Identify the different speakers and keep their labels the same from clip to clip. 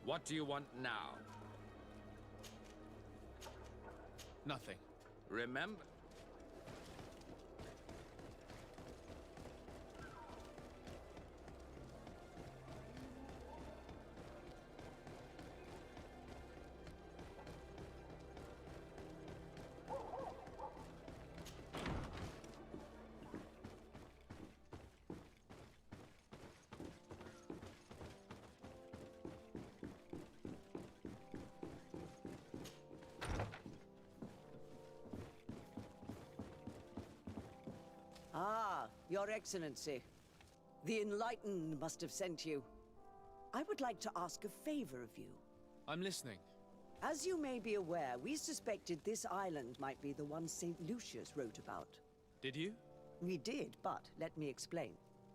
Speaker 1: What do you want now?
Speaker 2: Nothing.
Speaker 1: Remember...
Speaker 3: Ah, Your Excellency. The Enlightened must have sent you. I would like to ask a favor of you.
Speaker 2: I'm listening.
Speaker 3: As you may be aware, we suspected this island might be the one St. Lucius wrote about.
Speaker 2: Did you?
Speaker 3: We did, but let me explain.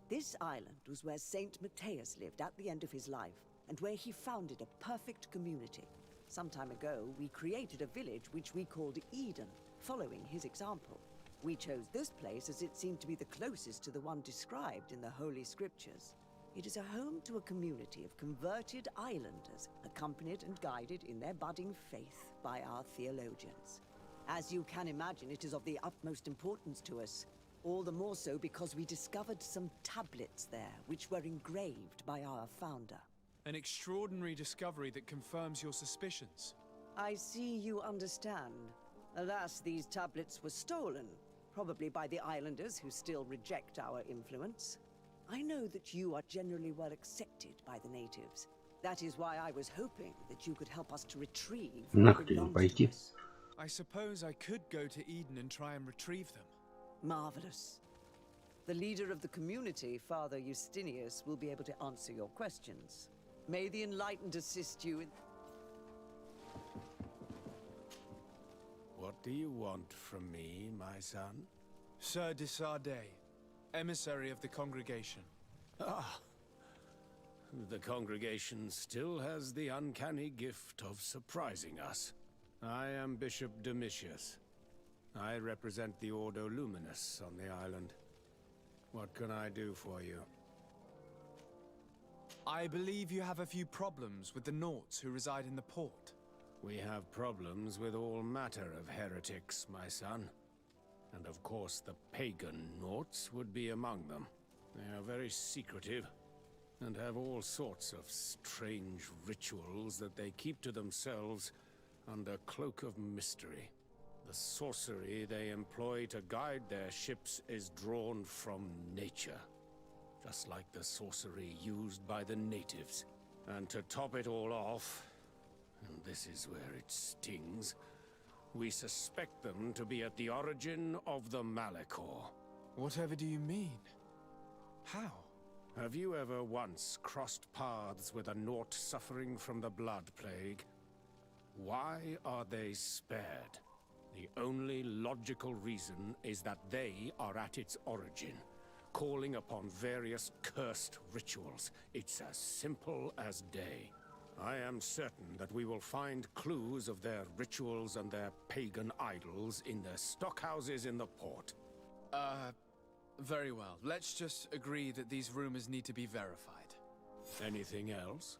Speaker 3: This island was where Saint Matthias lived at the end of his life, and where he founded a perfect community. Some time ago, we created a village which we called Eden, following his example. We chose this place as it seemed to be the closest to the one described in the Holy Scriptures. It is a home to a community of converted islanders, accompanied and guided in their budding faith by our theologians. As you can imagine, it is of the utmost importance to us. All the more so because we discovered some tablets there, which were engraved by our founder.
Speaker 2: An extraordinary discovery that confirms your suspicions.
Speaker 3: I see you understand. Alas, these tablets were stolen, probably by the islanders who still reject our influence. I know that you are generally well accepted by the natives. That is why I was hoping that you could help us to retrieve what belongs to us.
Speaker 2: I suppose I could go to Eden and try and retrieve them.
Speaker 3: Marvelous. The leader of the community, Father Justinius, will be able to answer your questions. May the Enlightened assist you in...
Speaker 4: What do you want from me, my son?
Speaker 2: Sir de Sardet, emissary of the congregation.
Speaker 4: Ah, the congregation still has the uncanny gift of surprising us. I am Bishop Domitius. I represent the Ordo Luminous on the island. What can I do for you?
Speaker 2: I believe you have a few problems with the Nauts who reside in the port.
Speaker 4: We have problems with all matter of heretics, my son. And of course the pagan Nauts would be among them. They are very secretive, and have all sorts of strange rituals that they keep to themselves under cloak of mystery. The sorcery they employ to guide their ships is drawn from nature, just like the sorcery used by the natives. And to top it all off, and this is where it stings, we suspect them to be at the origin of the Malachor.
Speaker 2: Whatever do you mean? How?
Speaker 4: Have you ever once crossed paths with a Naut suffering from the Blood Plague? Why are they spared? The only logical reason is that they are at its origin, calling upon various cursed rituals. It's as simple as day. I am certain that we will find clues of their rituals and their pagan idols in the stockhouses in the port.
Speaker 2: Very well. Let's just agree that these rumors need to be verified.
Speaker 4: Anything else?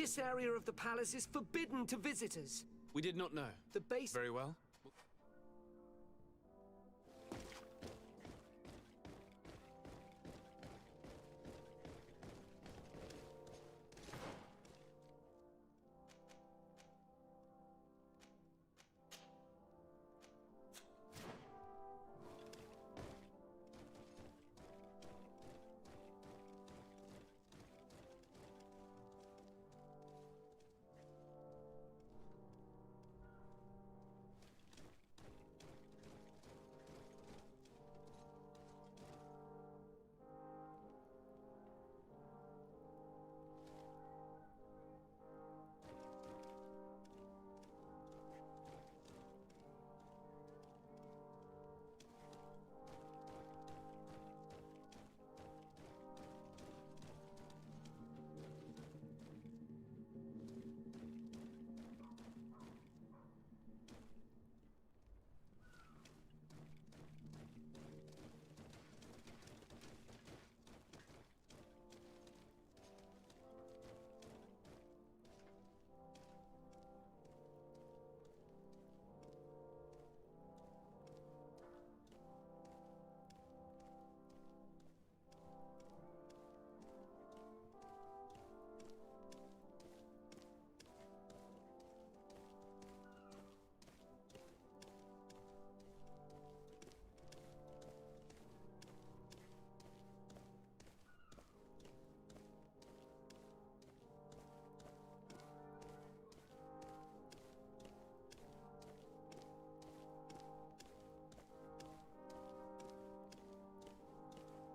Speaker 5: This area of the palace is forbidden to visitors.
Speaker 2: We did not know.
Speaker 5: The base...
Speaker 2: Very well.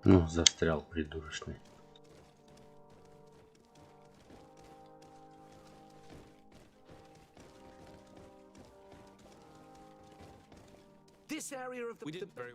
Speaker 6: Ну, застрял придурочный.
Speaker 5: This area of the...
Speaker 2: We did very...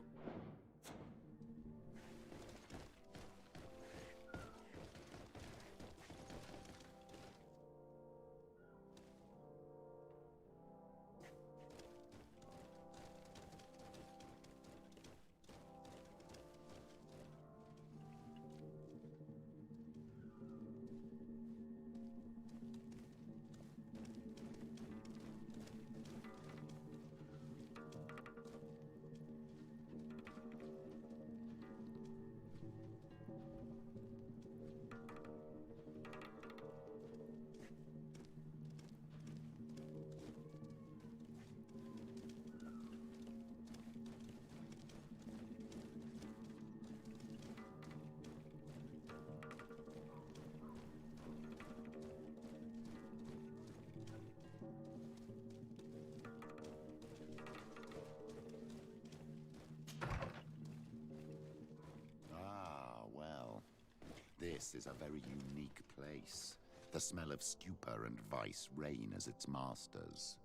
Speaker 7: This is a very unique place. The smell of stupor and vice reign as its masters.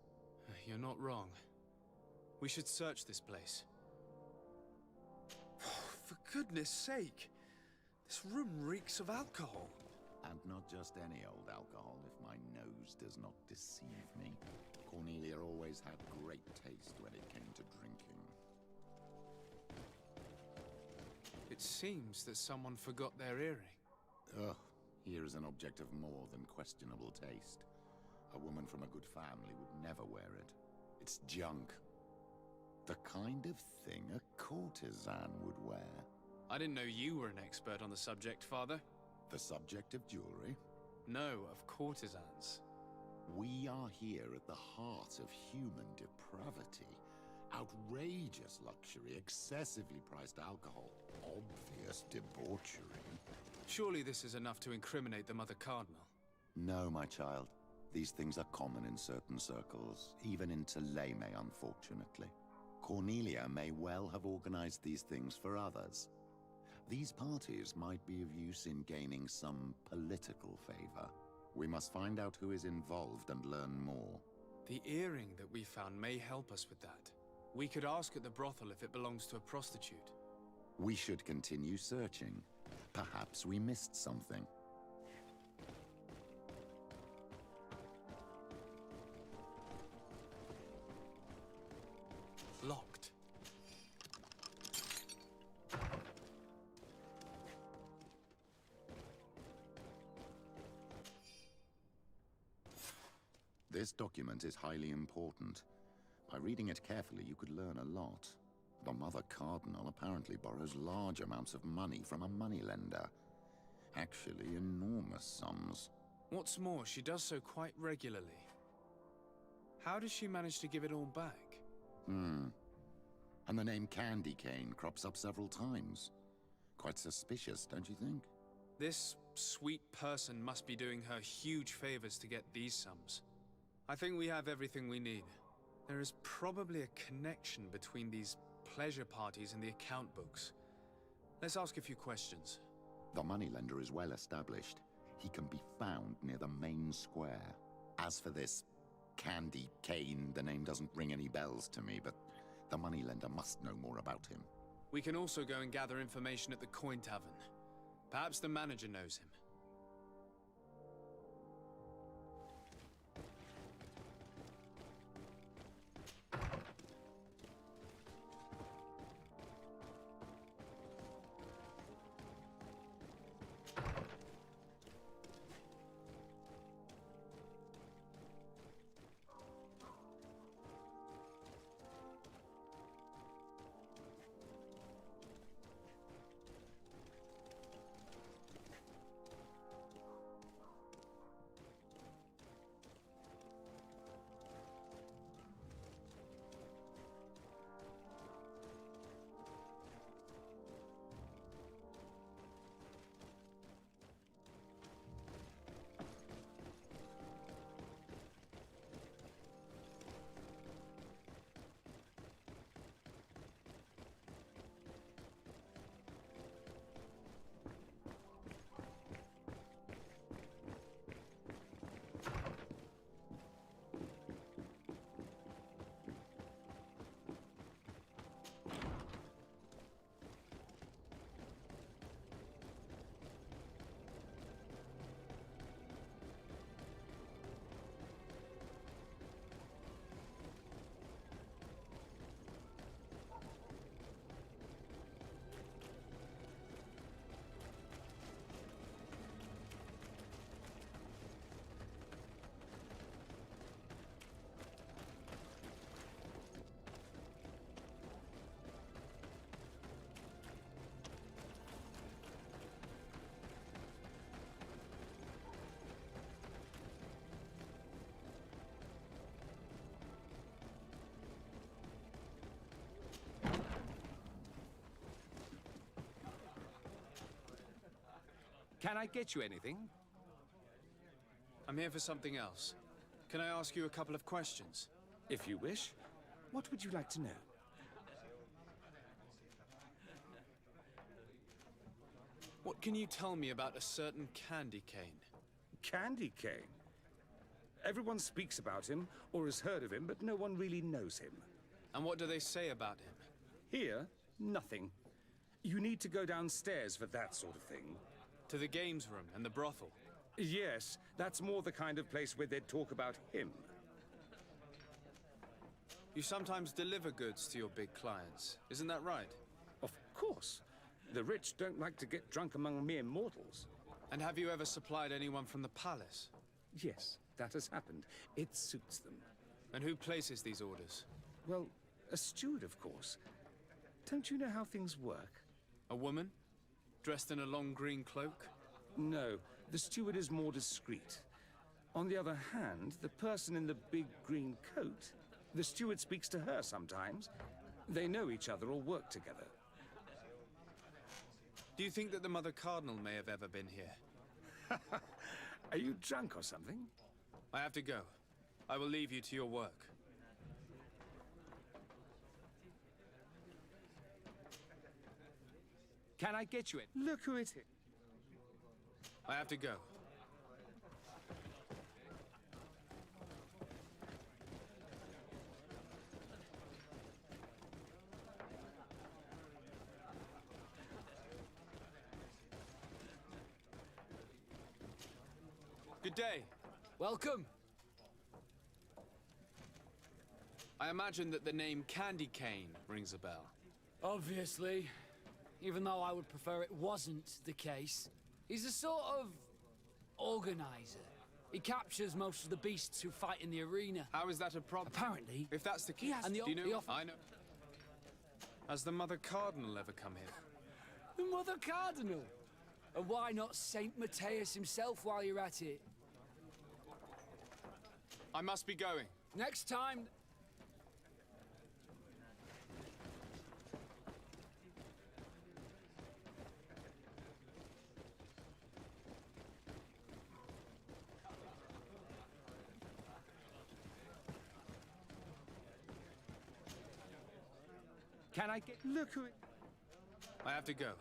Speaker 2: You're not wrong. We should search this place. For goodness sake! This room reeks of alcohol.
Speaker 7: And not just any old alcohol, if my nose does not deceive me. Cornelia always had great taste when it came to drinking.
Speaker 2: It seems that someone forgot their earring.
Speaker 7: Ugh, here is an object of more than questionable taste. A woman from a good family would never wear it. It's junk. The kind of thing a courtesan would wear.
Speaker 2: I didn't know you were an expert on the subject, Father.
Speaker 7: The subject of jewelry?
Speaker 2: No, of courtesans.
Speaker 7: We are here at the heart of human depravity. Outrageous luxury, excessively priced alcohol, obvious debauchery.
Speaker 2: Surely this is enough to incriminate the Mother Cardinal.
Speaker 7: No, my child. These things are common in certain circles, even in Thélème, unfortunately. Cornelia may well have organized these things for others. These parties might be of use in gaining some political favor. We must find out who is involved and learn more.
Speaker 2: The earring that we found may help us with that. We could ask at the brothel if it belongs to a prostitute.
Speaker 7: We should continue searching. Perhaps we missed something.
Speaker 2: Locked.
Speaker 7: This document is highly important. By reading it carefully, you could learn a lot. The Mother Cardinal apparently borrows large amounts of money from a moneylender. Actually, enormous sums.
Speaker 2: What's more, she does so quite regularly. How does she manage to give it all back?
Speaker 7: And the name Candy Cane crops up several times. Quite suspicious, don't you think?
Speaker 2: This sweet person must be doing her huge favors to get these sums. I think we have everything we need. There is probably a connection between these pleasure parties and the account books. Let's ask a few questions.
Speaker 7: The moneylender is well established. He can be found near the main square. As for this Candy Cane, the name doesn't ring any bells to me, but the moneylender must know more about him.
Speaker 2: We can also go and gather information at the Coin Tavern. Perhaps the manager knows him.
Speaker 5: Can I get you anything?
Speaker 2: I'm here for something else. Can I ask you a couple of questions?
Speaker 5: If you wish. What would you like to know?
Speaker 2: What can you tell me about a certain Candy Cane?
Speaker 8: Candy Cane? Everyone speaks about him, or has heard of him, but no one really knows him.
Speaker 2: And what do they say about him?
Speaker 8: Here, nothing. You need to go downstairs for that sort of thing.
Speaker 2: To the games room and the brothel?
Speaker 8: Yes, that's more the kind of place where they'd talk about him.
Speaker 2: You sometimes deliver goods to your big clients, isn't that right?
Speaker 8: Of course. The rich don't like to get drunk among mere mortals.
Speaker 2: And have you ever supplied anyone from the palace?
Speaker 8: Yes, that has happened. It suits them.
Speaker 2: And who places these orders?
Speaker 8: Well, a steward, of course. Don't you know how things work?
Speaker 2: A woman? Dressed in a long green cloak?
Speaker 8: No, the steward is more discreet. On the other hand, the person in the big green coat, the steward speaks to her sometimes. They know each other or work together.
Speaker 2: Do you think that the Mother Cardinal may have ever been here?
Speaker 8: Are you drunk or something?
Speaker 2: I have to go. I will leave you to your work.
Speaker 5: Can I get you it?
Speaker 8: Look who it is.
Speaker 2: I have to go. Good day.
Speaker 9: Welcome.
Speaker 2: I imagine that the name Candy Cane rings a bell.
Speaker 9: Obviously. Even though I would prefer it wasn't the case. He's a sort of organizer. He captures most of the beasts who fight in the arena.
Speaker 2: How is that a problem?
Speaker 9: Apparently,
Speaker 2: If that's the case,
Speaker 9: he has
Speaker 2: do you know?
Speaker 9: the offer.
Speaker 2: I know. Has the Mother Cardinal ever come here?
Speaker 9: The Mother Cardinal. And why not Saint Matthias himself while you're at it?
Speaker 2: I must be going.
Speaker 9: Next time.
Speaker 5: Can I get... Look who it...
Speaker 2: I have to go.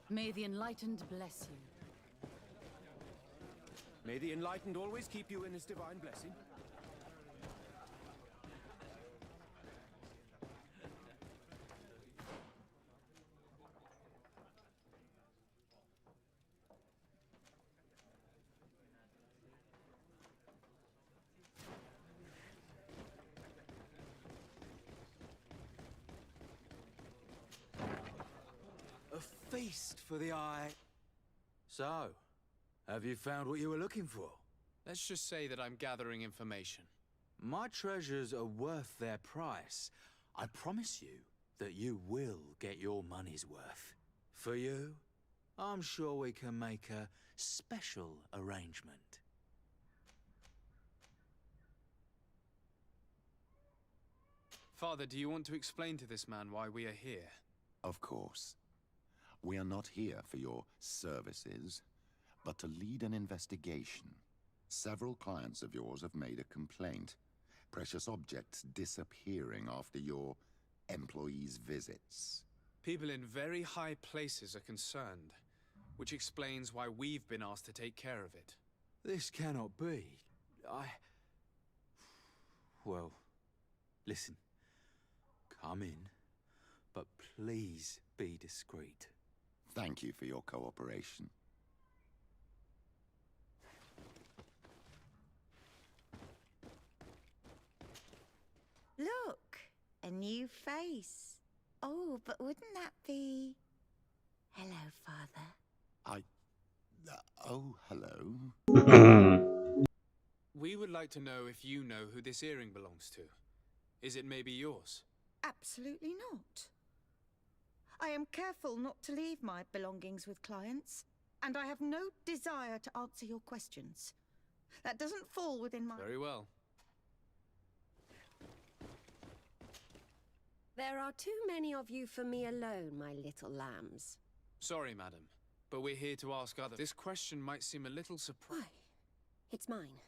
Speaker 10: May the Enlightened bless you.
Speaker 5: May the Enlightened always keep you in his divine blessing.
Speaker 11: A feast for the eye. So, have you found what you were looking for?
Speaker 2: Let's just say that I'm gathering information.
Speaker 11: My treasures are worth their price. I promise you that you will get your money's worth. For you, I'm sure we can make a special arrangement.
Speaker 2: Father, do you want to explain to this man why we are here?
Speaker 7: Of course. We are not here for your services, but to lead an investigation. Several clients of yours have made a complaint. Precious objects disappearing after your employees' visits.
Speaker 2: People in very high places are concerned, which explains why we've been asked to take care of it.
Speaker 11: This cannot be. Well, listen. Come in, but please be discreet.
Speaker 7: Thank you for your cooperation.
Speaker 12: Look, a new face. Oh, but wouldn't that be... Hello, Father.
Speaker 7: Oh, hello.
Speaker 2: We would like to know if you know who this earring belongs to. Is it maybe yours?
Speaker 12: Absolutely not. I am careful not to leave my belongings with clients, and I have no desire to answer your questions. That doesn't fall within my...
Speaker 2: Very well.
Speaker 13: There are too many of you for me alone, my little lambs.
Speaker 2: Sorry, madam, but we're here to ask others. This question might seem a little surprising.
Speaker 13: Why? It's mine.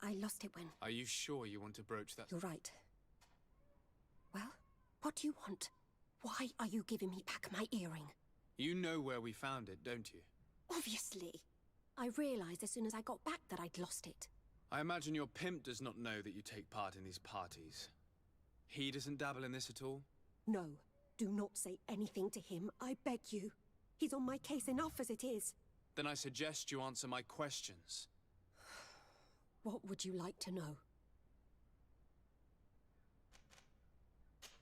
Speaker 13: I lost it when...
Speaker 2: Are you sure you want to broach that?
Speaker 13: You're right. Well, what do you want? Why are you giving me back my earring?
Speaker 2: You know where we found it, don't you?
Speaker 13: Obviously. I realized as soon as I got back that I'd lost it.
Speaker 2: I imagine your pimp does not know that you take part in these parties. He doesn't dabble in this at all?
Speaker 13: No. Do not say anything to him, I beg you. He's on my case enough as it is.
Speaker 2: Then I suggest you answer my questions.
Speaker 13: What would you like to know?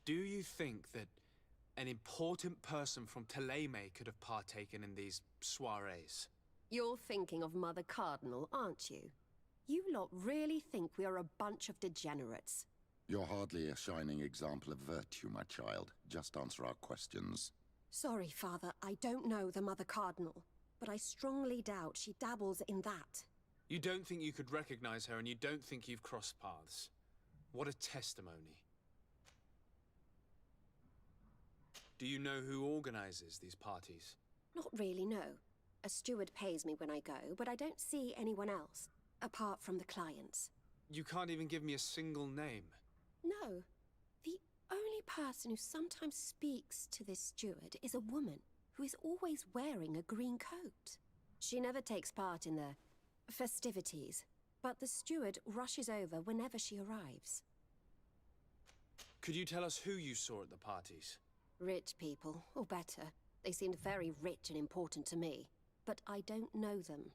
Speaker 2: Do you think that an important person from Thélème could have partaken in these soirees?
Speaker 13: You're thinking of Mother Cardinal, aren't you? You lot really think we are a bunch of degenerates.
Speaker 7: You're hardly a shining example of virtue, my child. Just answer our questions.
Speaker 13: Sorry, Father, I don't know the Mother Cardinal, but I strongly doubt she dabbles in that.
Speaker 2: You don't think you could recognize her, and you don't think you've crossed paths. What a testimony. Do you know who organizes these parties?
Speaker 13: Not really, no. A steward pays me when I go, but I don't see anyone else, apart from the clients.
Speaker 2: You can't even give me a single name.
Speaker 13: No. The only person who sometimes speaks to this steward is a woman who is always wearing a green coat. She never takes part in the festivities, but the steward rushes over whenever she arrives.
Speaker 2: Could you tell us who you saw at the parties?
Speaker 13: Rich people, or better. They seemed very rich and important to me, but I don't know them.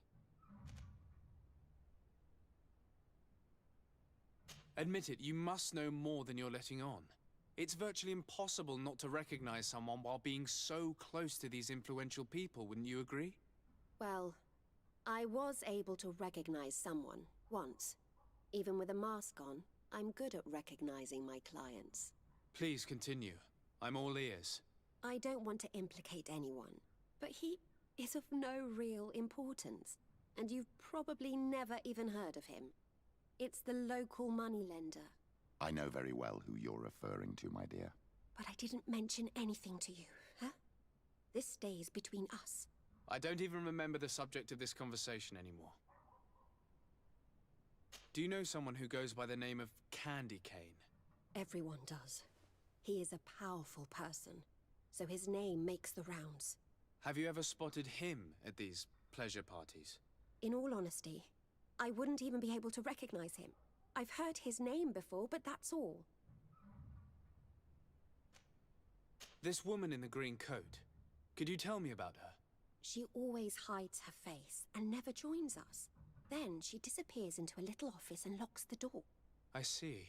Speaker 2: Admit it, you must know more than you're letting on. It's virtually impossible not to recognize someone while being so close to these influential people, wouldn't you agree?
Speaker 13: Well, I was able to recognize someone, once. Even with a mask on, I'm good at recognizing my clients.
Speaker 2: Please continue. I'm all ears.
Speaker 13: I don't want to implicate anyone, but he is of no real importance, and you've probably never even heard of him. It's the local moneylender.
Speaker 7: I know very well who you're referring to, my dear.
Speaker 13: But I didn't mention anything to you, huh? This stays between us.
Speaker 2: I don't even remember the subject of this conversation anymore. Do you know someone who goes by the name of Candy Cane?
Speaker 13: Everyone does. He is a powerful person, so his name makes the rounds.
Speaker 2: Have you ever spotted him at these pleasure parties?
Speaker 13: In all honesty, I wouldn't even be able to recognize him. I've heard his name before, but that's all.
Speaker 2: This woman in the green coat, could you tell me about her?
Speaker 13: She always hides her face and never joins us. Then she disappears into a little office and locks the door.
Speaker 2: I see.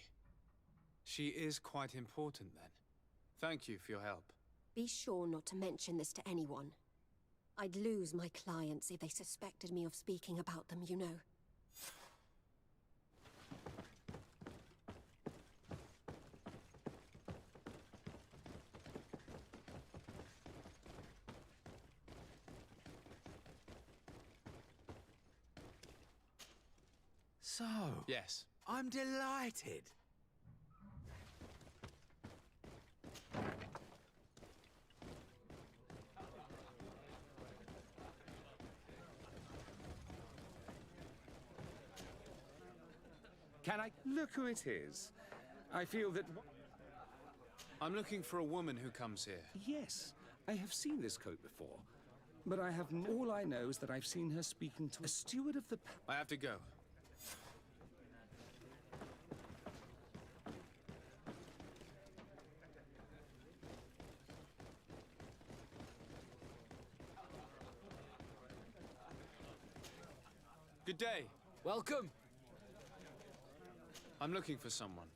Speaker 2: She is quite important then. Thank you for your help.
Speaker 13: Be sure not to mention this to anyone. I'd lose my clients if they suspected me of speaking about them, you know.
Speaker 11: So...
Speaker 2: Yes.
Speaker 11: I'm delighted.
Speaker 8: Can I... Look who it is. I feel that...
Speaker 2: I'm looking for a woman who comes here.
Speaker 8: Yes, I have seen this coat before. But I have... All I know is that I've seen her speaking to a steward of the...
Speaker 2: I have to go. Good day.
Speaker 9: Welcome.
Speaker 2: I'm looking for someone.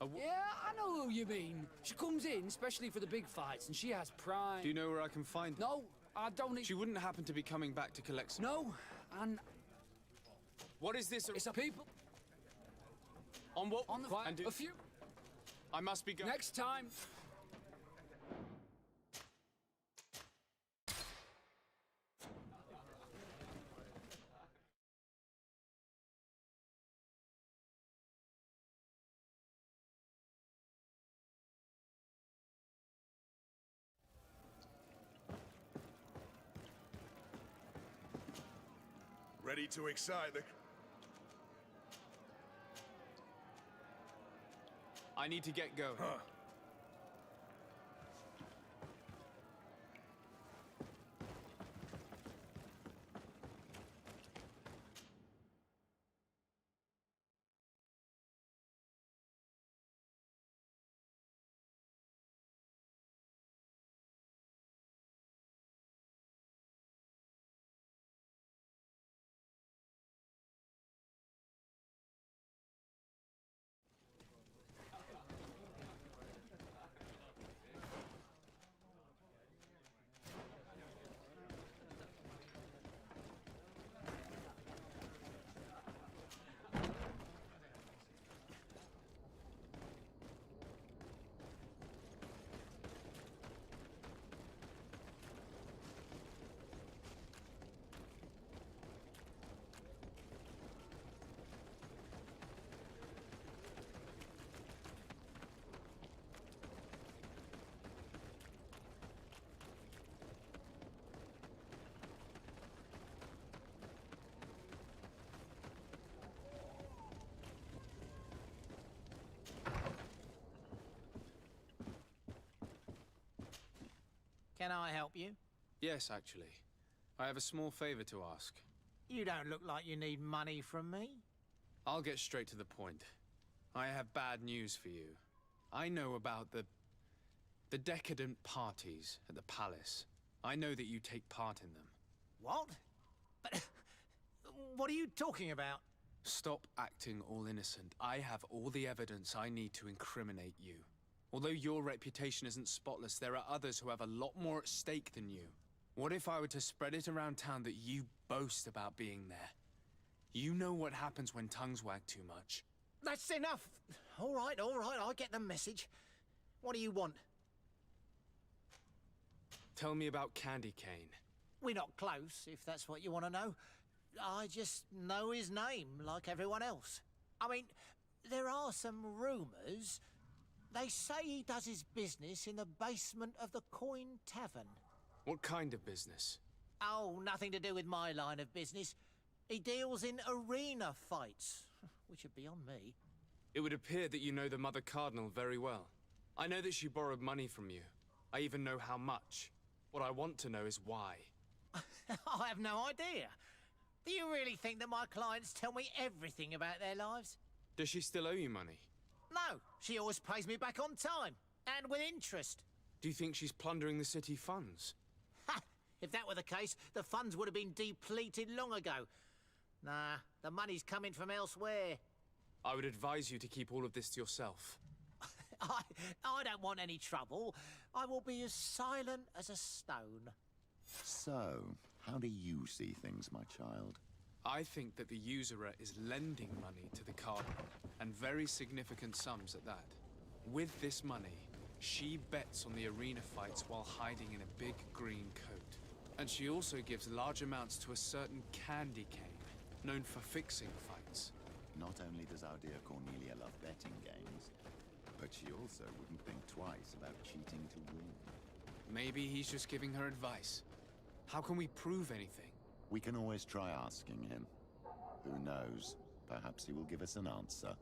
Speaker 9: Yeah, I know who you mean. She comes in, especially for the big fights, and she has pride.
Speaker 2: Do you know where I can find her?
Speaker 9: No, I don't need...
Speaker 2: She wouldn't happen to be coming back to collect some...
Speaker 9: No, and...
Speaker 2: What is this?
Speaker 9: It's a people...
Speaker 2: On what?
Speaker 9: On the...
Speaker 2: And
Speaker 9: a few...
Speaker 2: I must be going...
Speaker 9: Next time...
Speaker 14: Ready to excite the...
Speaker 2: I need to get going.
Speaker 14: Huh.
Speaker 15: Can I help you?
Speaker 2: Yes, actually. I have a small favor to ask.
Speaker 15: You don't look like you need money from me.
Speaker 2: I'll get straight to the point. I have bad news for you. I know about the decadent parties at the palace. I know that you take part in them.
Speaker 15: What? But what are you talking about?
Speaker 2: Stop acting all innocent. I have all the evidence I need to incriminate you. Although your reputation isn't spotless, there are others who have a lot more at stake than you. What if I were to spread it around town that you boast about being there? You know what happens when tongues wag too much.
Speaker 15: That's enough. All right, I get the message. What do you want?
Speaker 2: Tell me about Candy Cane.
Speaker 15: We're not close, if that's what you want to know. I just know his name, like everyone else. I mean, there are some rumours. They say he does his business in the basement of the Coin Tavern.
Speaker 2: What kind of business?
Speaker 15: Oh, nothing to do with my line of business. He deals in arena fights, which would be on me.
Speaker 2: It would appear that you know the Mother Cardinal very well. I know that she borrowed money from you. I even know how much. What I want to know is why.
Speaker 15: I have no idea. Do you really think that my clients tell me everything about their lives?
Speaker 2: Does she still owe you money?
Speaker 15: No, she always pays me back on time, and with interest.
Speaker 2: Do you think she's plundering the city funds?
Speaker 15: Ha! If that were the case, the funds would have been depleted long ago. Nah, the money's coming from elsewhere.
Speaker 2: I would advise you to keep all of this to yourself.
Speaker 15: I don't want any trouble. I will be as silent as a stone.
Speaker 7: So, how do you see things, my child?
Speaker 2: I think that the usurer is lending money to the Cardinal, and very significant sums at that. With this money, she bets on the arena fights while hiding in a big green coat. And she also gives large amounts to a certain Candy Cane, known for fixing fights.
Speaker 7: Not only does our dear Cornelia love betting games, but she also wouldn't think twice about cheating to win.
Speaker 2: Maybe he's just giving her advice. How can we prove anything?
Speaker 7: We can always try asking him. Who knows? Perhaps he will give us an answer.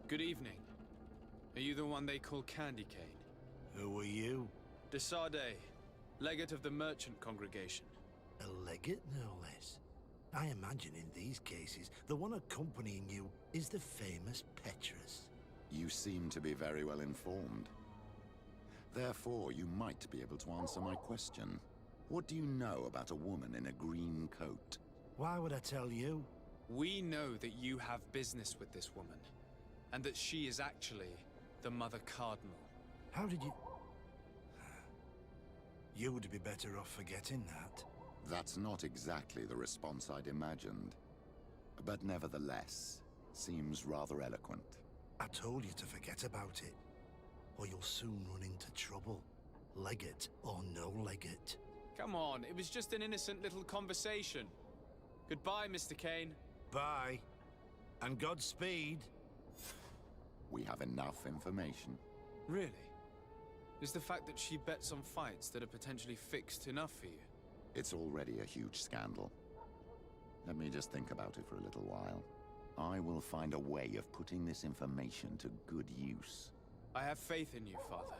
Speaker 2: Good evening. Are you the one they call Candy Cane?
Speaker 16: Who are you?
Speaker 2: Desade, legate of the merchant congregation.
Speaker 16: A legate, no less. I imagine in these cases, the one accompanying you is the famous Petrus.
Speaker 7: You seem to be very well informed. Therefore, you might be able to answer my question. What do you know about a woman in a green coat?
Speaker 16: Why would I tell you?
Speaker 2: We know that you have business with this woman, and that she is actually the Mother Cardinal.
Speaker 16: How did you... You would be better off forgetting that.
Speaker 7: That's not exactly the response I'd imagined. But nevertheless, seems rather eloquent.
Speaker 16: I told you to forget about it, or you'll soon run into trouble. Legate or no legate.
Speaker 2: Come on, it was just an innocent little conversation. Goodbye, Mr. Kane.
Speaker 16: Bye. And Godspeed.
Speaker 7: We have enough information.
Speaker 2: Really? Is the fact that she bets on fights that are potentially fixed enough for you?
Speaker 7: It's already a huge scandal. Let me just think about it for a little while. I will find a way of putting this information to good use.
Speaker 2: I have faith in you, Father.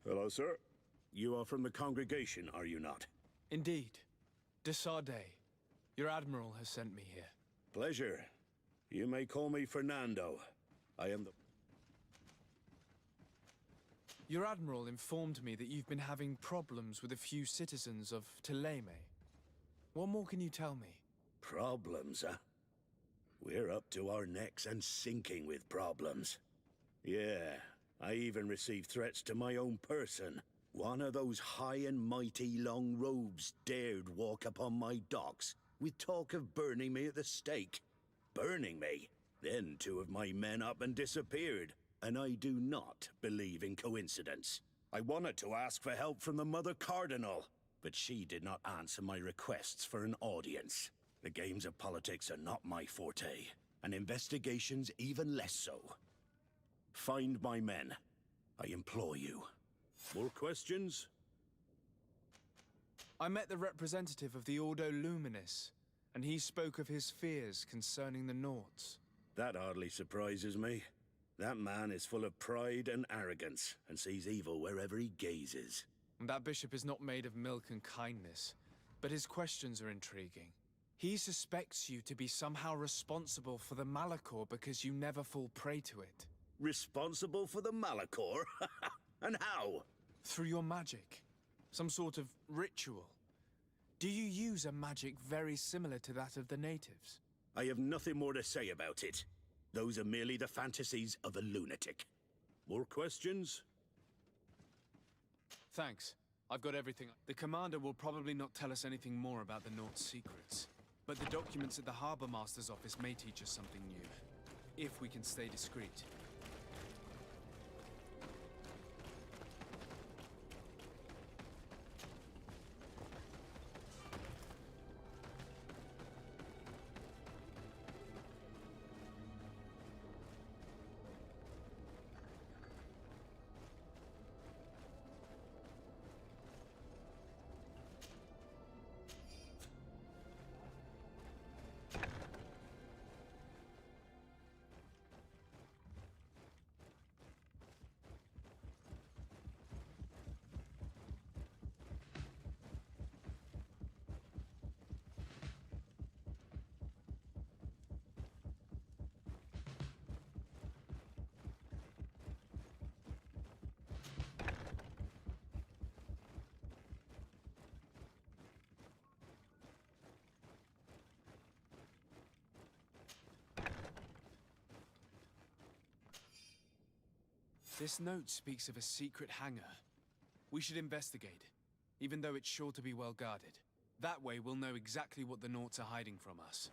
Speaker 14: Hello, sir.
Speaker 4: You are from the congregation, are you not?
Speaker 2: Indeed. De Sardet. Your admiral has sent me here.
Speaker 4: Pleasure. You may call me Fernando. I am the...
Speaker 2: Your admiral informed me that you've been having problems with a few citizens of Thélème. What more can you tell me?
Speaker 4: Problems, huh? We're up to our necks and sinking with problems. Yeah, I even received threats to my own person. One of those high and mighty long robes dared walk upon my docks with talk of burning me at the stake. Burning me? Then two of my men up and disappeared, and I do not believe in coincidence. I wanted to ask for help from the Mother Cardinal, but she did not answer my requests for an audience. The games of politics are not my forte, and investigations even less so. Find my men. I implore you. More questions?
Speaker 2: I met the representative of the Ordo Luminis, and he spoke of his fears concerning the Nauts.
Speaker 4: That hardly surprises me. That man is full of pride and arrogance, and sees evil wherever he gazes.
Speaker 2: That bishop is not made of milk and kindness, but his questions are intriguing. He suspects you to be somehow responsible for the Malachor because you never fall prey to it.
Speaker 4: Responsible for the Malachor? And how?
Speaker 2: Through your magic. Some sort of ritual. Do you use a magic very similar to that of the natives?
Speaker 4: I have nothing more to say about it. Those are merely the fantasies of a lunatic. More questions?
Speaker 2: Thanks. I've got everything. The commander will probably not tell us anything more about the North's secrets. But the documents at the Harbor Master's office may teach us something new. If we can stay discreet. This note speaks of a secret hangar. We should investigate, even though it's sure to be well guarded. That way we'll know exactly what the Nauts are hiding from us.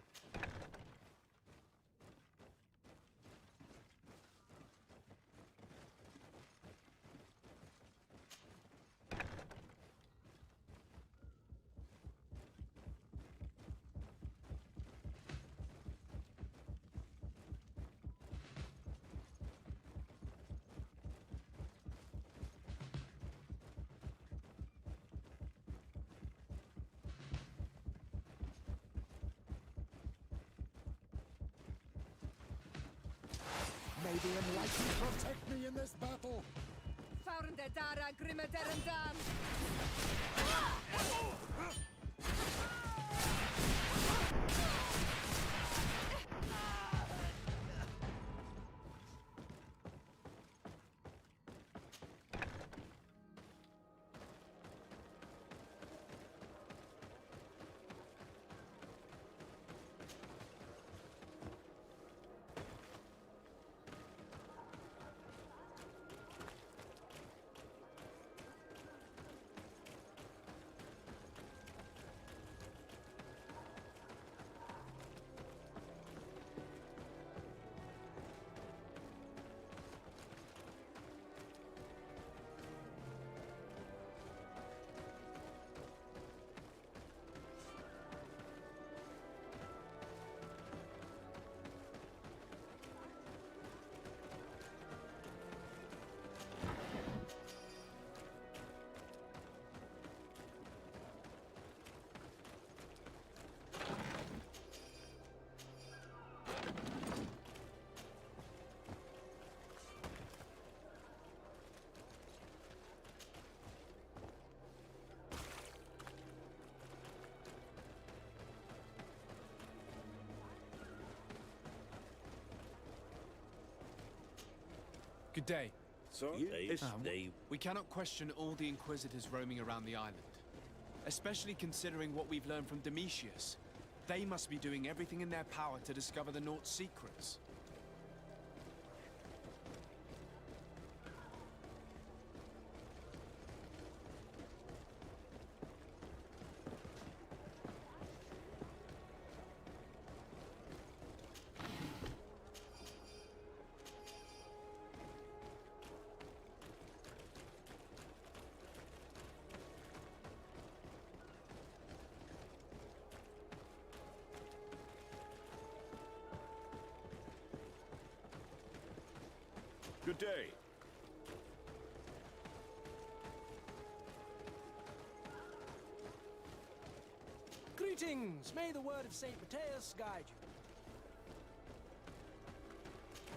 Speaker 14: May the Enlightened protect me in this battle!
Speaker 17: Faurndedara Grimederendan!
Speaker 2: Good day.
Speaker 18: Sorry.
Speaker 2: We cannot question all the Inquisitors roaming around the island. Especially considering what we've learned from Domitius. They must be doing everything in their power to discover the Nort's secrets.
Speaker 18: Good day.
Speaker 19: Greetings! May the word of St. Matthias guide you.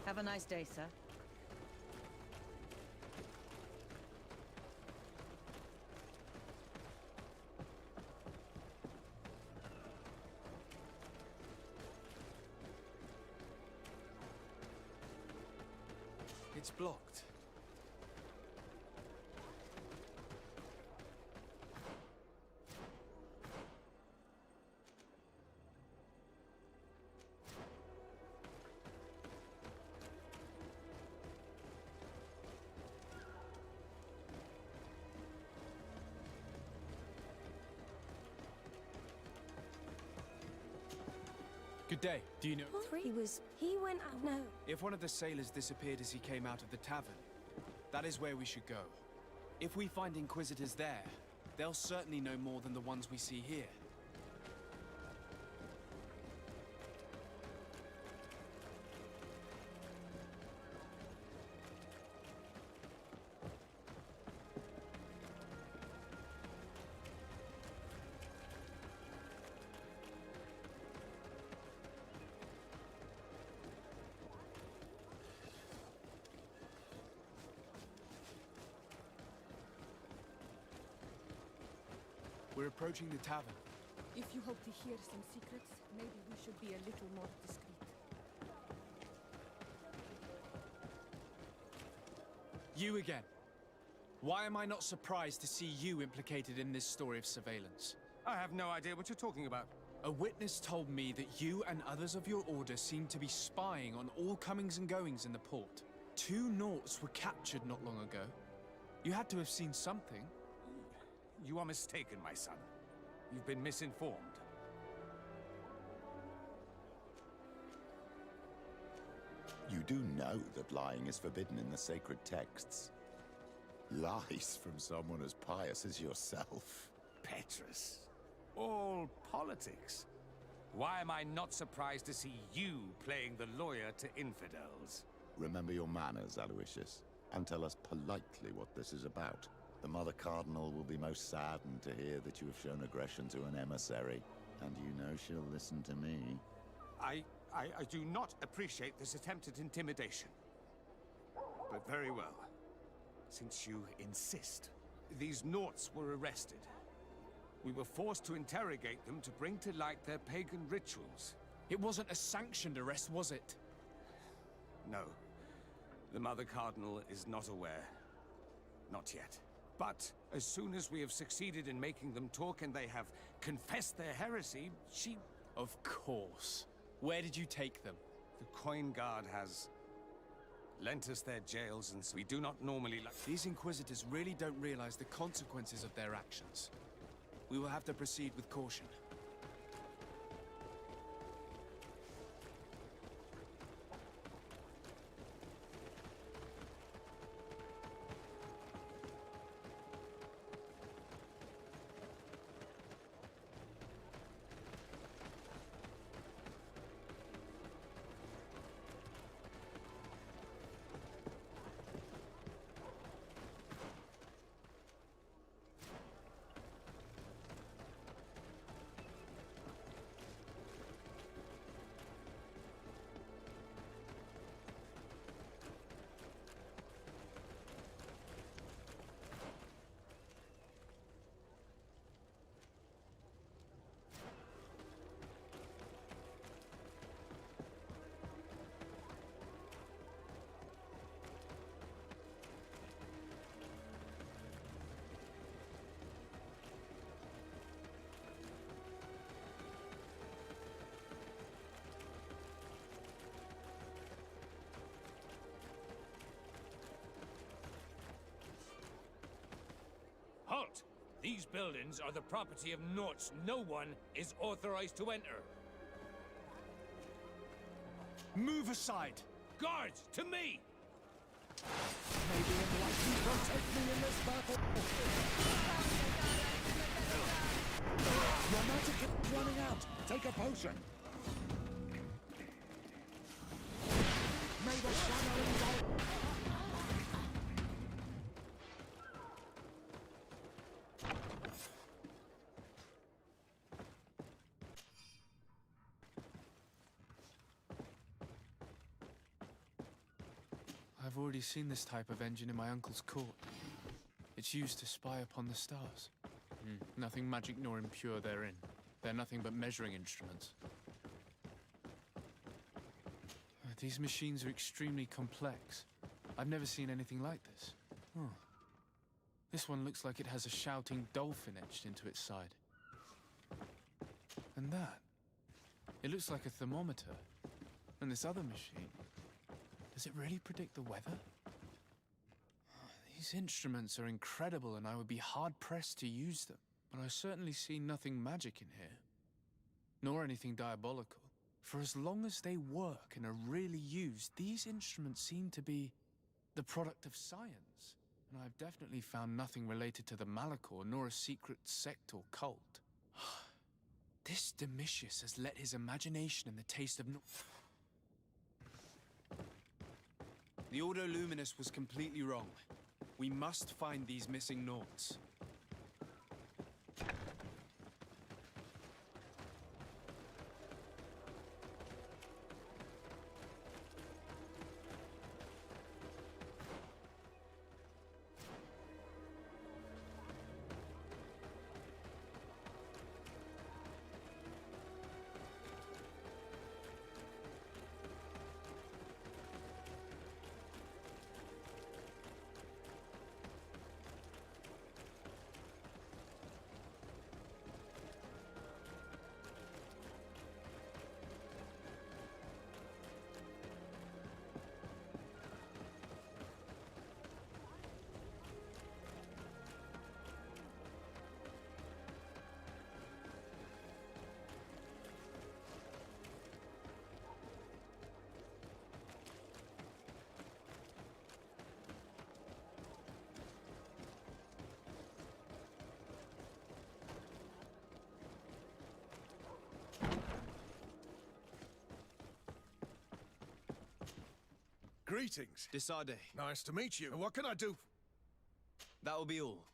Speaker 12: Have a nice day, sir.
Speaker 2: It's blocked. Good day. Do you know?
Speaker 13: He went out. No.
Speaker 2: If one of the sailors disappeared as he came out of the tavern, that is where we should go. If we find Inquisitors there, they'll certainly know more than the ones we see here. We're approaching the tavern.
Speaker 17: If you hope to hear some secrets, maybe we should be a little more discreet.
Speaker 2: You again. Why am I not surprised to see you implicated in this story of surveillance?
Speaker 8: I have no idea what you're talking about.
Speaker 2: A witness told me that you and others of your order seem to be spying on all comings and goings in the port. 2 Nauts were captured not long ago. You had to have seen something.
Speaker 8: You are mistaken, my son. You've been misinformed.
Speaker 7: You do know that lying is forbidden in the sacred texts. Lies from someone as pious as yourself.
Speaker 8: Petrus. All politics. Why am I not surprised to see you playing the lawyer to infidels?
Speaker 7: Remember your manners, Aloysius, and tell us politely what this is about. The Mother Cardinal will be most saddened to hear that you have shown aggression to an emissary, and you know she'll listen to me.
Speaker 8: I do not appreciate this attempt at intimidation. But very well. Since you insist. These Nauts were arrested. We were forced to interrogate them to bring to light their pagan rituals.
Speaker 2: It wasn't a sanctioned arrest, was it?
Speaker 8: No. The Mother Cardinal is not aware. Not yet. But as soon as we have succeeded in making them talk and they have confessed their heresy, she...
Speaker 2: Of course. Where did you take them?
Speaker 8: The Coin Guard has lent us their jails, and so we do not normally like...
Speaker 2: These Inquisitors really don't realize the consequences of their actions. We will have to proceed with caution.
Speaker 20: These buildings are the property of Norts. No one is authorized to enter.
Speaker 2: Move aside!
Speaker 20: Guards, to me!
Speaker 14: May the enlightened protect me in this battle! Your magic is running out! Take a potion! May the shadow engulf...
Speaker 2: I've already seen this type of engine in my uncle's court. It's used to spy upon the stars. Nothing magic nor impure therein. They're nothing but measuring instruments. These machines are extremely complex. I've never seen anything like this. Oh. This one looks like it has a shouting dolphin etched into its side. And that. It looks like a thermometer. And this other machine. Does it really predict the weather? These instruments are incredible and I would be hard-pressed to use them. But I certainly see nothing magic in here. Nor anything diabolical. For as long as they work and are really used, these instruments seem to be the product of science. And I've definitely found nothing related to the Malachor, nor a secret sect or cult. This Domitius has let his imagination and the taste of The Ordo Luminous was completely wrong. We must find these missing Norts.
Speaker 5: Greetings.
Speaker 2: Desade.
Speaker 5: Nice to meet you. What can I do?
Speaker 2: That will be all.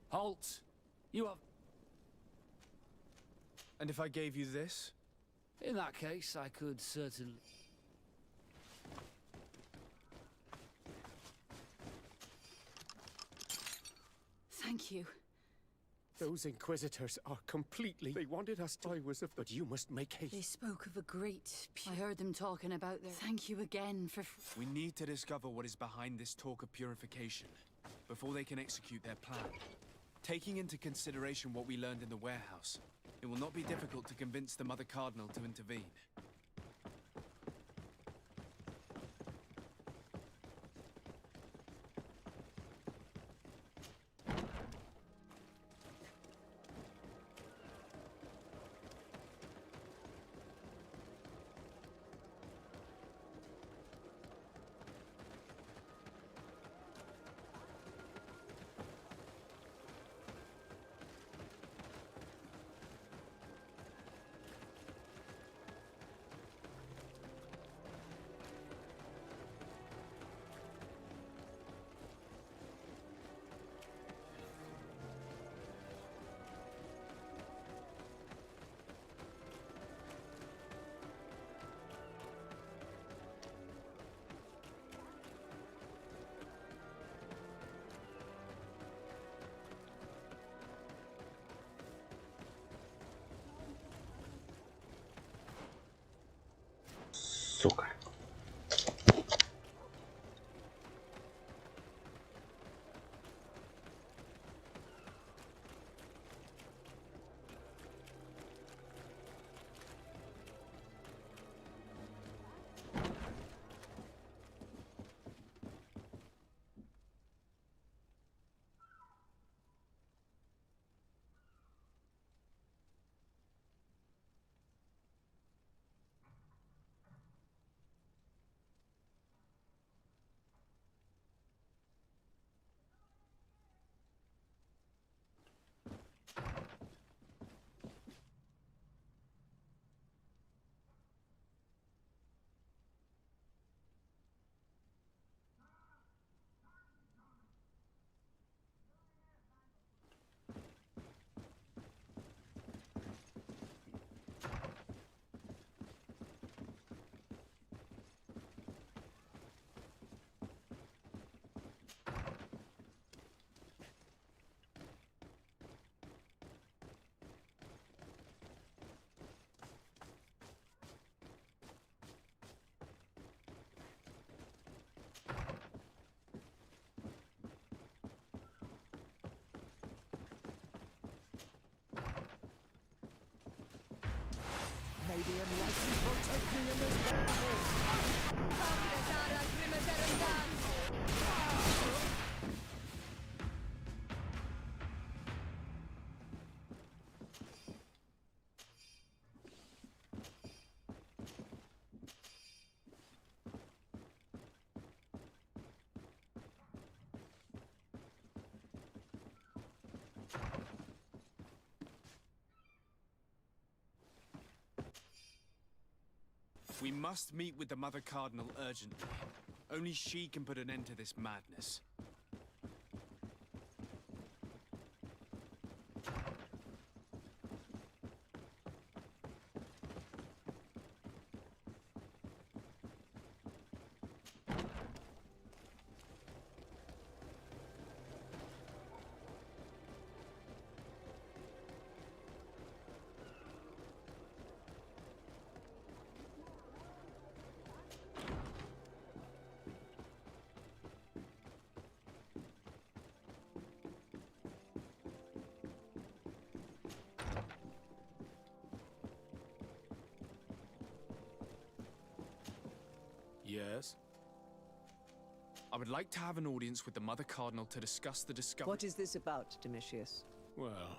Speaker 9: Halt! You have...
Speaker 2: And if I gave you this?
Speaker 9: In that case, I could certainly...
Speaker 10: Thank you.
Speaker 14: Those Inquisitors are completely... They wanted us to... I was of... But you must make haste.
Speaker 10: They spoke of a great... I heard them talking about their... Thank you again for...
Speaker 2: We need to discover what is behind this talk of purification, before they can execute their plan. Taking into consideration what we learned in the warehouse, it will not be difficult to convince the Mother Cardinal to intervene.
Speaker 6: Сука.
Speaker 9: be enlightened. Protect me in this
Speaker 2: We must meet with the Mother Cardinal urgently. Only she can put an end to this madness. Yes? I would like to have an audience with the Mother Cardinal to discuss the discovery.
Speaker 3: What is this about, Domitius?
Speaker 4: Well,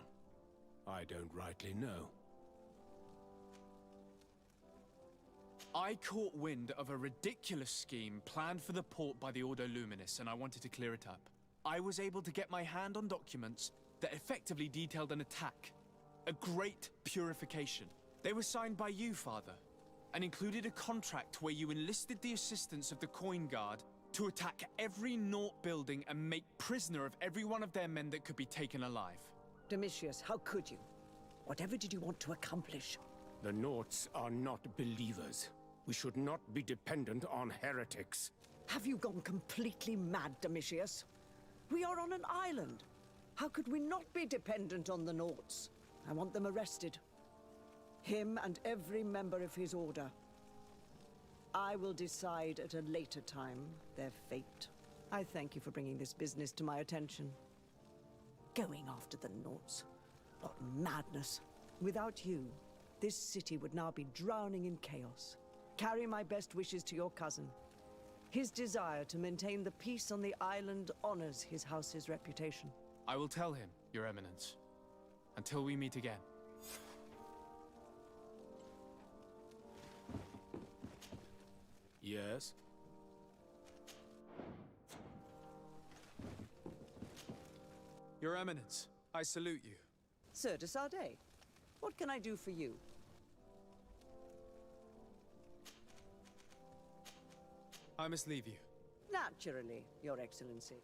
Speaker 4: I don't rightly know.
Speaker 2: I caught wind of a ridiculous scheme planned for the port by the Ordo Luminis, and I wanted to clear it up. I was able to get my hand on documents that effectively detailed an attack. A great purification. They were signed by you, Father, and included a contract where you enlisted the assistance of the Coin Guard to attack every Naught building and make prisoner of every one of their men that could be taken alive.
Speaker 3: Domitius, how could you? Whatever did you want to accomplish?
Speaker 4: The Naughts are not believers. We should not be dependent on heretics.
Speaker 3: Have you gone completely mad, Domitius? We are on an island. How could we not be dependent on the Naughts? I want them arrested. Him and every member of his order. I will decide at a later time their fate. I thank you for bringing this business to my attention. Going after the Naughts. What madness. Without you, this city would now be drowning in chaos. Carry my best wishes to your cousin. His desire to maintain the peace on the island honors his house's reputation.
Speaker 2: I will tell him, Your Eminence. Until we meet again.
Speaker 4: Yes?
Speaker 2: Your Eminence, I salute you.
Speaker 3: Sir de Sardet, what can I do for you?
Speaker 2: I must leave you.
Speaker 3: Naturally, Your Excellency.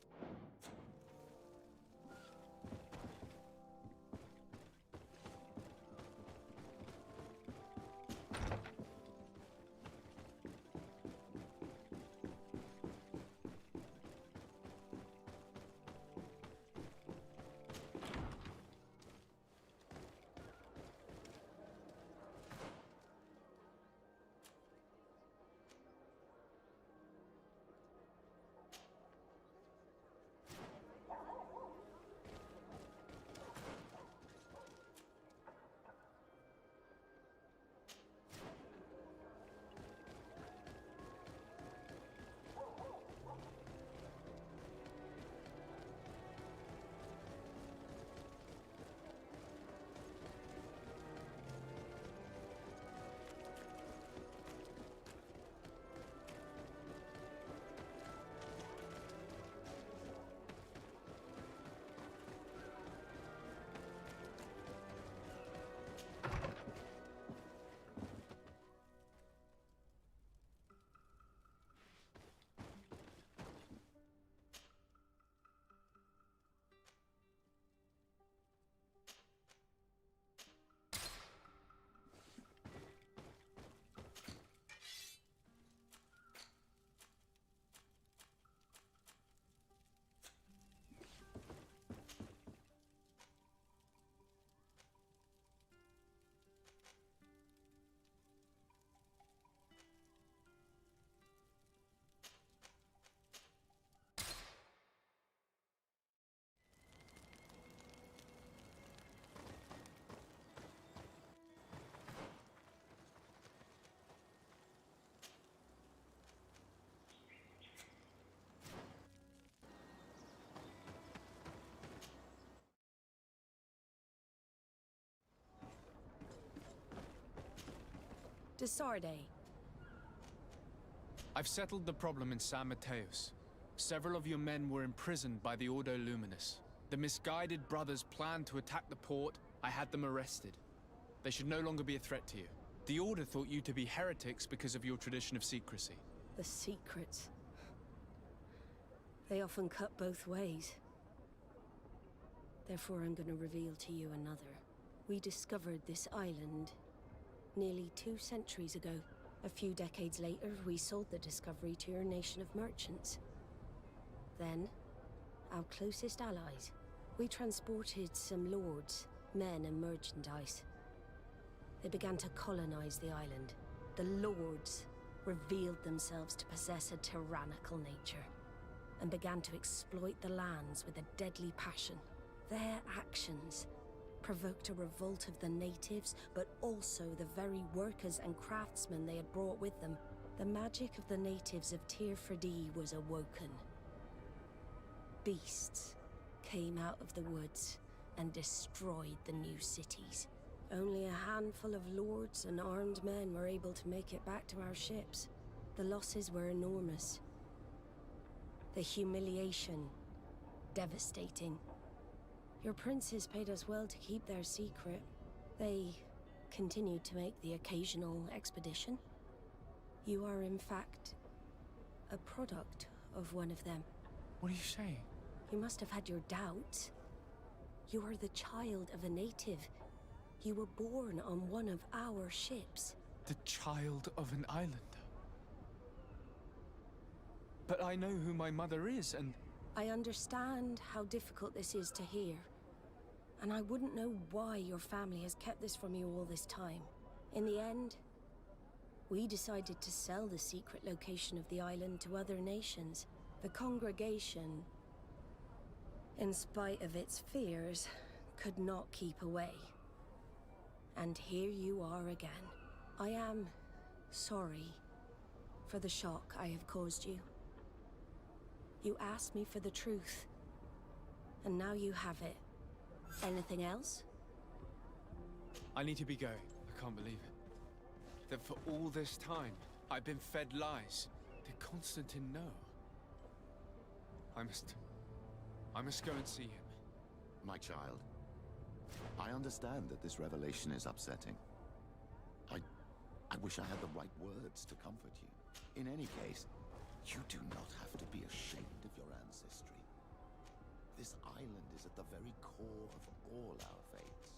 Speaker 21: De Sarde.
Speaker 2: I've settled the problem in San Mateos. Several of your men were imprisoned by the Ordo Luminous. The misguided brothers planned to attack the port. I had them arrested. They should no longer be a threat to you. The Order thought you to be heretics because of your tradition of secrecy.
Speaker 21: The secrets. They often cut both ways. Therefore, I'm going to reveal to you another. We discovered this island nearly 2 centuries ago. A few decades later, we sold the discovery to your nation of merchants. Then, our closest allies. We transported some lords, men and merchandise. They began to colonize the island. The lords revealed themselves to possess a tyrannical nature and began to exploit the lands with a deadly passion. Their actions provoked a revolt of the natives, but also the very workers and craftsmen they had brought with them. The magic of the natives of Tir-Fredee was awoken. Beasts came out of the woods and destroyed the new cities. Only a handful of lords and armed men were able to make it back to our ships. The losses were enormous. The humiliation, devastating. Your princes paid us well to keep their secret. They continued to make the occasional expedition. You are, in fact, a product of one of them.
Speaker 2: What are you saying?
Speaker 21: You must have had your doubts. You are the child of a native. You were born on one of our ships.
Speaker 2: The child of an islander? But I know who my mother is, and...
Speaker 21: I understand how difficult this is to hear. And I wouldn't know why your family has kept this from you all this time. In the end, we decided to sell the secret location of the island to other nations. The congregation, in spite of its fears, could not keep away. And here you are again. I am sorry for the shock I have caused you. You asked me for the truth, and now you have it. Anything else?
Speaker 2: I need to be going. I can't believe it. That for all this time, I've been fed lies. Did Constantine know? I must go and see him.
Speaker 7: My child, I understand that this revelation is upsetting. I wish I had the right words to comfort you. In any case, you do not have to be ashamed of your ancestry. This island is at the very core of all our faiths.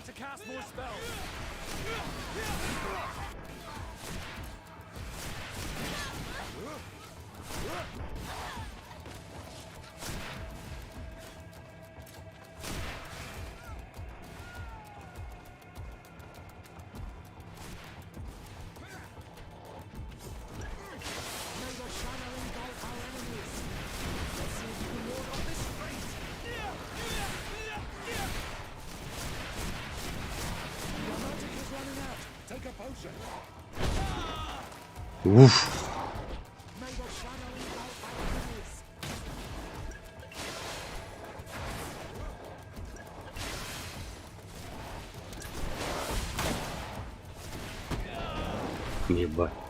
Speaker 19: to cast more spells.
Speaker 6: Uff. Ебать.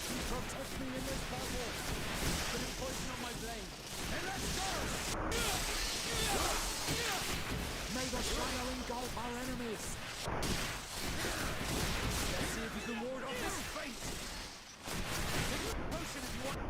Speaker 9: protect me in this battle. Put poison on my blade. And let's go! May the shadow engulf our enemies. Let's see if you can ward off this fate. Take a potion if you want.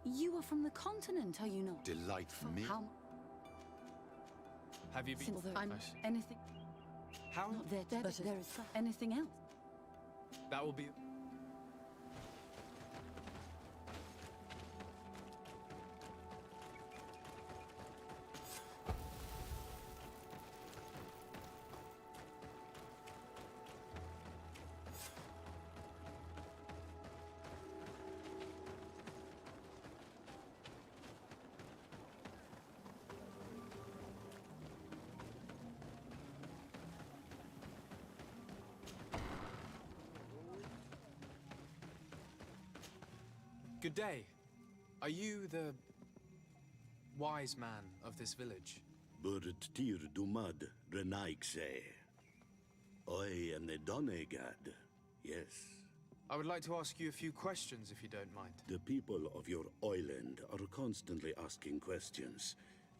Speaker 10: You are from the continent, are you not?
Speaker 7: Delight for me.
Speaker 10: How?
Speaker 2: Have you been?
Speaker 10: I'm anything.
Speaker 2: How?
Speaker 10: Not there, but there is anything else.
Speaker 2: That will be. Good day. Are you the wise man of this village?
Speaker 1: Burt tir dumad renaigse. I am the Donegad, yes.
Speaker 2: I would like to ask you a few questions, if you don't mind.
Speaker 1: The people of your island are constantly asking questions.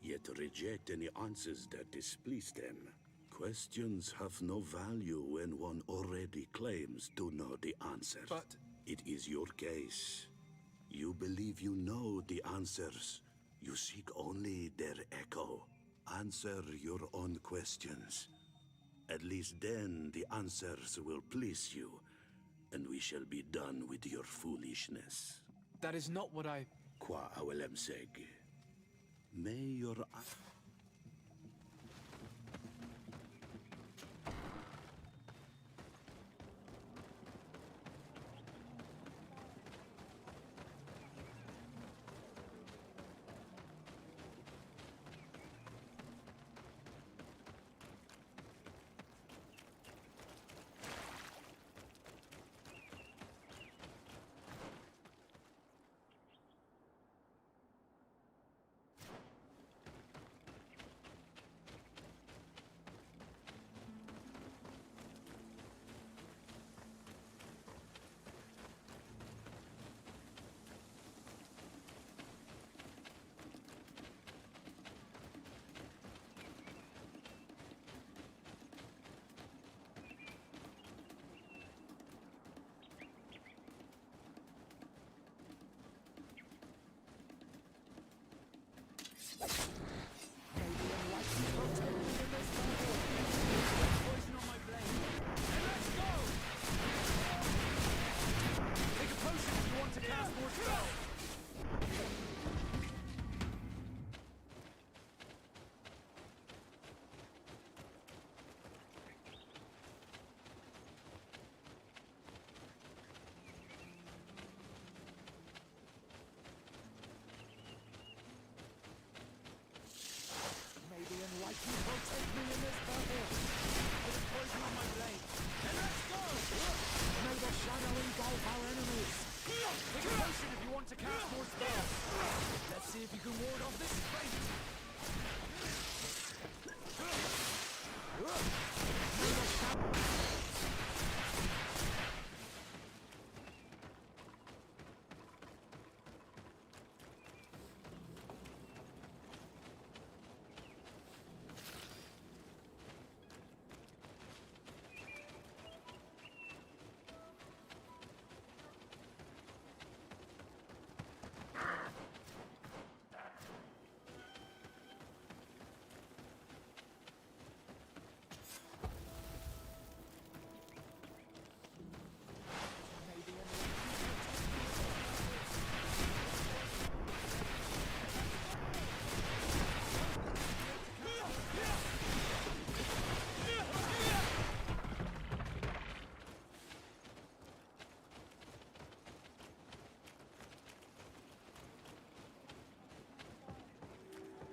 Speaker 1: yet reject any answers that displease them. Questions have no value when one already claims to know the answer.
Speaker 2: But
Speaker 1: it is your case. You believe you know the answers. You seek only their echo. Answer your own questions. At least then the answers will please you, and we shall be done with your foolishness.
Speaker 2: that is not what I...
Speaker 1: Qua awelem seg. May your...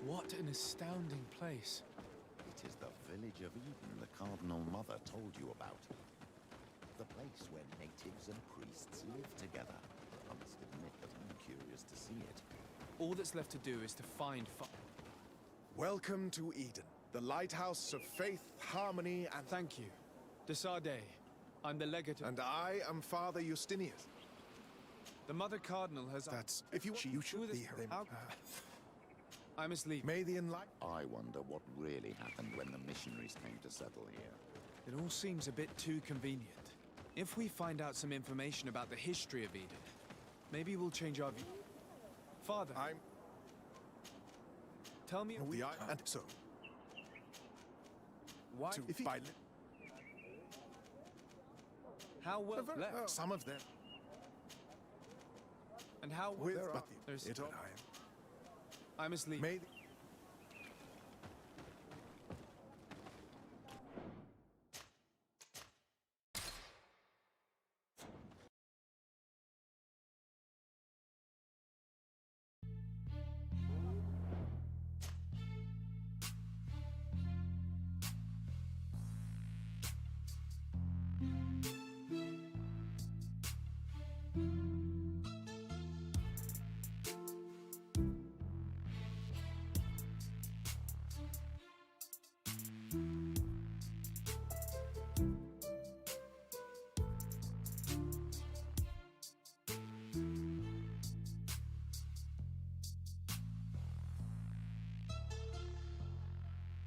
Speaker 2: What an astounding place.
Speaker 7: It is the village of Eden the Cardinal Mother told you about. The place where natives and priests live together. I must admit that I'm curious to see it.
Speaker 2: All that's left to do is to find
Speaker 5: Welcome to Eden, the lighthouse of faith, harmony, and...
Speaker 2: Thank you. Desade. I'm the legate of...
Speaker 5: And I am Father Justinius.
Speaker 2: The Mother Cardinal has...
Speaker 5: That's... If you should be here.
Speaker 2: I must leave.
Speaker 5: May the enlightened...
Speaker 7: I wonder what really happened when the missionaries came to settle here.
Speaker 2: It all seems a bit too convenient. If we find out some information about the history of Eden, maybe we'll change our view. Father... Tell me...
Speaker 5: And so...
Speaker 2: Why... How well...
Speaker 5: Some of them...
Speaker 2: And how...
Speaker 5: There's...
Speaker 2: I must leave.